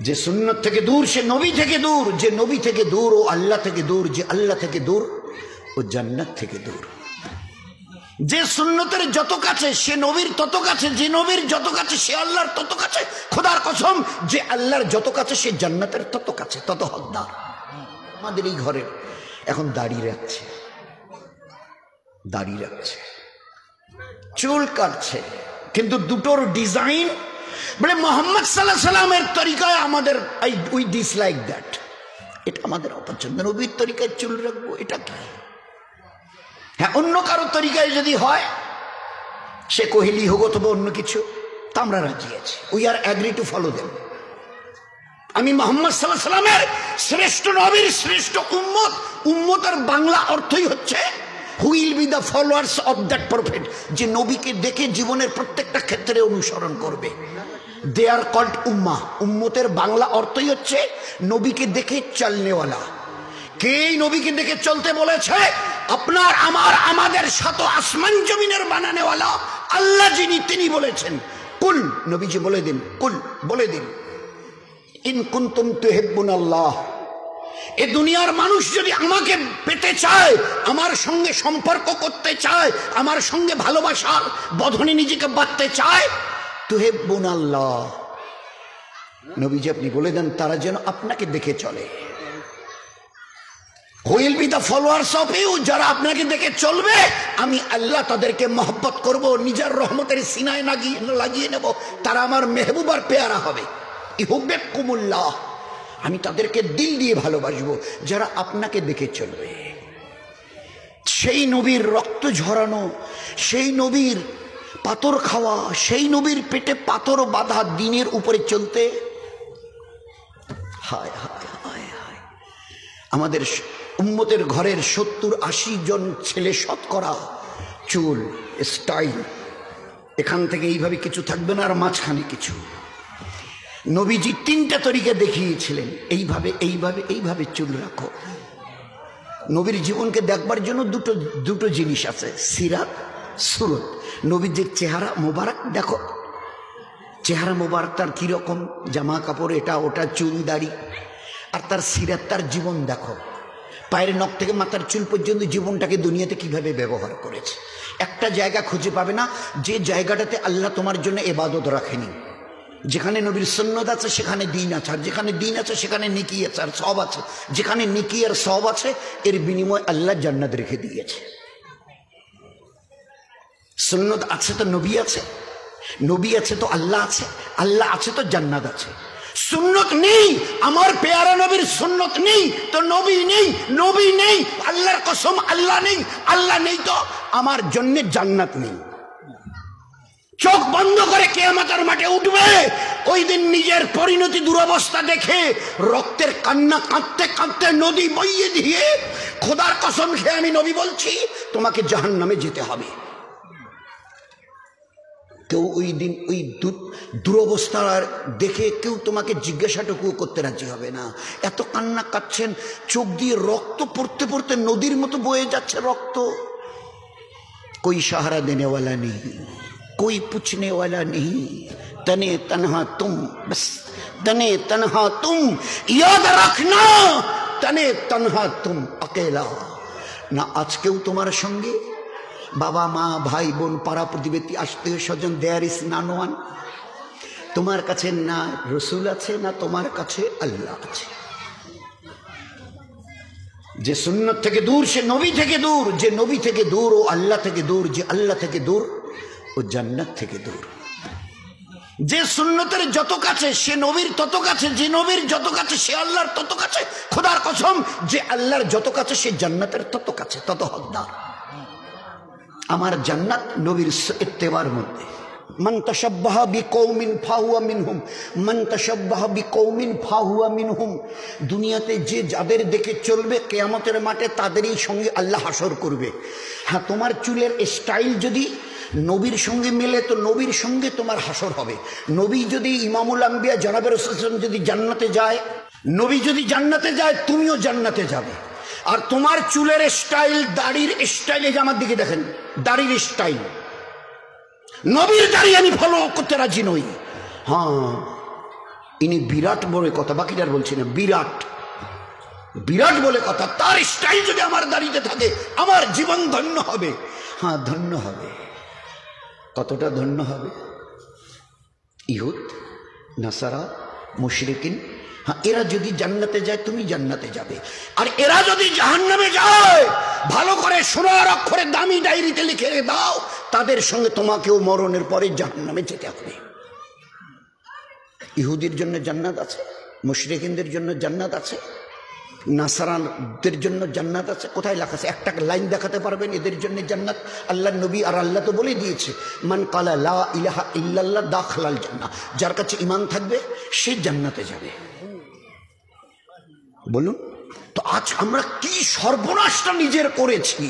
যে সুন্নত থেকে দূর সে নবী থেকে দূর, যে নবী থেকে দূর ও আল্লাহ থেকে দূর, যে আল্লাহ থেকে দূর ও জান্নাত থেকে দূর। যে সুন্নতের যত কাছে সে নবীর তত কাছে, যে নবীর যত কাছে সে আল্লাহর তত কাছে। খোদার কসম, যে আল্লাহর যত কাছে সে জান্নাতের তত কাছে, তত হকদার। আমাদের এই ঘরে এখন দাড়ি রাখছে, চুল কাটছে, কিন্তু দুটোর ডিজাইন বলে মোহাম্মদ সাল্লাল্লাহু আলাইহি সাল্লামের তরিকায় আমাদের উই ডিসলাইক দ্যাট, এটা আমাদের অপছন্দ। নবীর তরিকায় চুল রাখবো, এটা কি? হ্যাঁ, অন্য কারো তরিকায় যদি হয়, সে কোহলি হোক অথবা অন্য কিছু, তা আমরা রাজি আছি। We are agree to follow them. আমি মোহাম্মদ সাল্লাল্লাহু আলাইহি সাল্লামের শ্রেষ্ঠ নবীর শ্রেষ্ঠ উম্মত। উম্মতের বাংলা অর্থই হচ্ছে who will be the followers of that prophet, যে নবীকে দেখে জীবনের প্রত্যেকটা ক্ষেত্রে অনুসরণ করবে। দে আর কল্ড উম্মাহ। উম্মতের বাংলা অর্থই হচ্ছে নবীকে দেখে চলনেওয়ালা। কে নবীকে দেখে চলতে বলেছে? আপনার আমার আমাদের শত আসমান জমিনের বানানেওয়ালা আল্লাহ যিনি, তিনি বলেছেন কুল, নবীজি বলে দিন, কুল বলে দিন, ইন কুনতুম তুহিব্বুনাল্লাহ। এ দুনিয়ার মানুষ যদি আমাকে পেতে চায়, আমার সঙ্গে সম্পর্ক করতে চায়, আমার সঙ্গে ভালোবাসার বন্ধনে নিজেকে বাঁধতে চায়, তুহিব্বুনাল্লাহ, নবীজি আপনি বলে দেন তারা যেন আপনাকে দেখে চলে। Will be the followers of you, যারা আপনাকে দেখে চলবে, আমি আল্লাহ তাদেরকে মহব্বত করব, নিজের রহমতের সিনায় লাগিয়ে নেব, তারা আমার মেহবুবার পেয়ারা হবে। ইহুব্বিকুমুল্লাহ, আমি তাদেরকে দিল দিয়ে ভালোবাসবো যারা আপনাকে দেখে চলবে। সেই নবীর রক্ত ঝরানো, সেই নবীর পাথর খাওয়া, সেই নবীর পেটে পাথর বাঁধা দিনের উপরে চলতে, হায় হায় হায় হায়, আমাদের উম্মতের ঘরের 70-80 জন ছেলে শতকরা চুল স্টাইল, এখান থেকে এইভাবে কিছু থাকবে না, আর মাঝখানে কিছু। নবীজি 3টা তরিকা দেখিয়েছিলেন, এইভাবে এইভাবে এইভাবে চুল রাখো। নবীর জীবনকে দেখবার জন্য দুটো জিনিস আছে, সিরাত, সুরত। নবীজির চেহারা মোবারক দেখো, চেহারা মোবারক তার কিরকম, জামা কাপড় এটা ওটা, চুল দাড়ি, আর তার সিরাত, তার জীবন দেখো, পায়ের নখ থেকে মাথার চুল পর্যন্ত জীবনটাকে দুনিয়াতে কিভাবে ব্যবহার করেছে। একটা জায়গা খুঁজে পাবে না যে জায়গাটাতে আল্লাহ তোমার জন্য ইবাদত রাখেনি। যেখানে নবীর সুন্নাত আছে সেখানে দ্বীন আছে, আর যেখানে দ্বীন আছে সেখানে নেকি আছে আর সওয়াব আছে। যেখানে নেকি আর সওয়াব আছে এর বিনিময়ে আল্লাহ জান্নাত রেখে দিয়েছে। সুন্নাত আছে তো নবী আছে, নবী আছে তো আল্লাহ আছে, আল্লাহ আছে তো জান্নাত আছে। সুন্নত নেই, আমার পেয়ারা নবীর সুন্নত নেই তো নবী নেই, নবী নেই, আল্লাহর কসম আল্লাহ নেই, আল্লাহ নেই তো আমার জন্য জান্নাত নেই। চোখ বন্ধ করে কিয়ামতের মাঠে উঠবে, ওই দিন নিজের পরিণতি দুরবস্থা দেখে রক্তের কান্না কাঁদতে কাঁদতে নদী বইয়ে দিয়ে, খোদার কসম খেয়ে আমি নবী বলছি, তোমাকে জাহান্নামে যেতে হবে। কেউ ওই দিন ওই দুরবস্থা দেখে কেউ তোমাকে জিজ্ঞাসাটুকু করতে রাজি হবে না। এত কান্না কাঁদছেন, চোখ দিয়ে রক্ত পড়তে পড়তে নদীর মতো বয়ে যাচ্ছে রক্ত। कोई सहारा देने वाला नहीं, कोई पूछने वाला नहीं, तने तन्हा तुम, बस तने तन्हा तुम, याद रखना तने तन्हा तुम अकेला। ना आज केउ तुम्हारे संगे, बाबा मा भाई बोन पाड़ा प्रतिवेशी आत्मीय स्वजन, देयर इज नन वन। तुम्हार काछे ना रसूल आछे, ना तुम्हार काछे अल्लाह आछे। যে সুন্নত থেকে দূর সে নবী থেকে দূর, যে নবী থেকে দূর ও আল্লাহ থেকে দূর, যে আল্লাহ থেকে দূর ও জান্নাত থেকে দূর। যে সুন্নতের যত কাছে সে নবীর তত কাছে, যে নবীর যত কাছে সে আল্লাহর তত কাছে। খোদার কসম, যে আল্লাহর যত কাছে সে জান্নাতের তত কাছে, তত হকদার। আমার জান্নাত নবীর ইত্তেবার মধ্যে। মান তাশাব্বাহা বিকৌমিন ফাহুয়া মিনহুম, মান তাশাব্বাহা বিকৌমিন ফাহুয়া মিনহুম। দুনিয়াতে যে যাদের দেখে চলবে কিয়ামতের মাঠে তাদেরই সঙ্গে আল্লাহ হাসর করবে। হ্যাঁ, তোমার চুলের স্টাইল যদি নবীর সঙ্গে মেলে তো নবীর সঙ্গে তোমার হাসর হবে। নবী যদি ইমামুল আম্বিয়া জনাবে রাসূল যদি জান্নাতে যায়, নবী যদি জান্নাতে যায় তুমিও জান্নাতে যাবে। আর তোমার চুলের স্টাইল, দাড়ির স্টাইল, এই যে আমার দিকে দেখেন দাড়ির স্টাইল, নবীর দাড়ি আমি ফলো করতে রাজি নই। হ্যাঁ, ইনি বিরাট বলে কথা, বাকিটার বলছি না, বিরাট বিরাট বলে কথা। তার স্টাইল যদি আমার দাঁড়িয়ে থাকে আমার জীবন ধন্য হবে। হ্যাঁ ধন্য হবে। কতটা ধন্য হবে? ইহুদ, নাসারা, মুশরিকিন, হ্যাঁ এরা যদি জান্নাতে যায় তুমি জান্নাতে যাবে, আর এরা যদি জাহান্নামে যায় ভালো করে সোনার অক্ষরে দামি ডায়েরিতে লিখে দাও, তাদের সঙ্গে তোমাকেও মরণের পরে জাহান্নামে যেতে হবে। ইহুদির জন্য জান্নাত আছে, মুশরিকিনদের জন্য জান্নাত আছে, নাসারানদের জন্য জান্নাত আছে। কোথায় লেখা আছে? একটা লাইন দেখাতে পারবেন এদের জন্য জান্নাত? আল্লাহ নবী আর আল্লাহ তো বলে দিয়েছে, মান কালা লা ইলাহা ইল্লাল্লাহ দাখালাল জান্নাহ, যার কাছে ঈমান থাকবে সে জান্নাতে যাবে। বলুন তো আজ আমরা কি সর্বনাশটা নিজের করেছি।